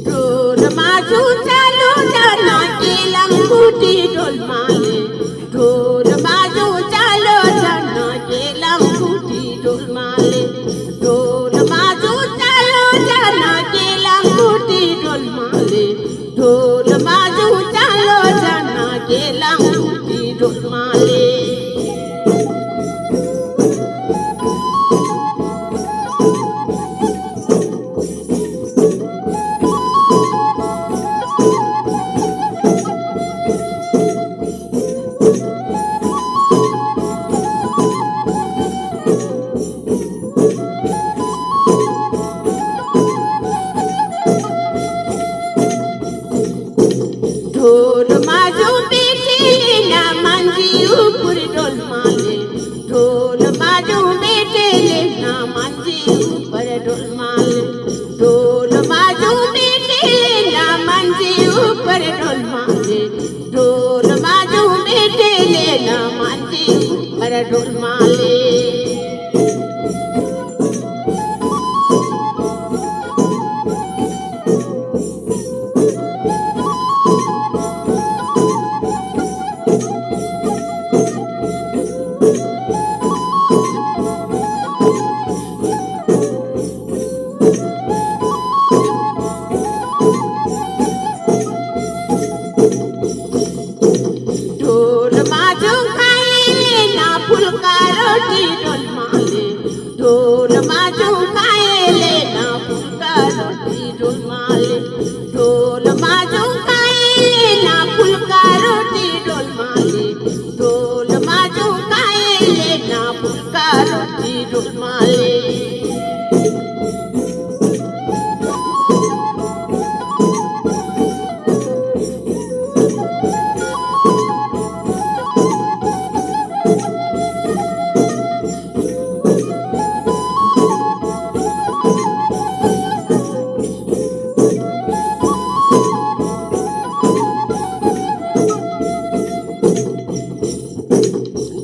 ढोल बाजू चालो जाना गेला कुटी डोलमाले ढोल बाजू चालो जाना गेला कुटी डोलमाले ढोल बाजू चालो जाना गेला कुटी डोलमाले ढोल बाजू बेटेले ना मांझी ऊपर डोलमाले ढोल बाजू बेटेले ना मांझी ऊपर डोलमाले ढोल बाजू बेटेले ना मांझी ऊपर डोलमाले ढोल बाजू बेटेले ना मांझी ऊपर डोलमाले ढोल बाजू खाएले ना फुलका रोटी डोलमाले ढोल बाजू खाएले ना फुलका रोटी डोलमाले ढोल बाजू खाएले ना फुलका रोटी डोलमाले ढोल बाजू खाएले ना फुलका रोटी डोलमाले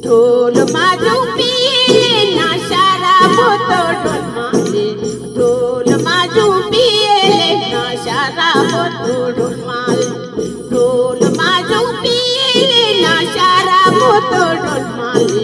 ढोल बाजू पिएले ना शराब तो डोलमाले ढोल बाजू पिएले ना शराब तो डोलमाले ढोल बाजू पिएले ना शराब तो डोलमाले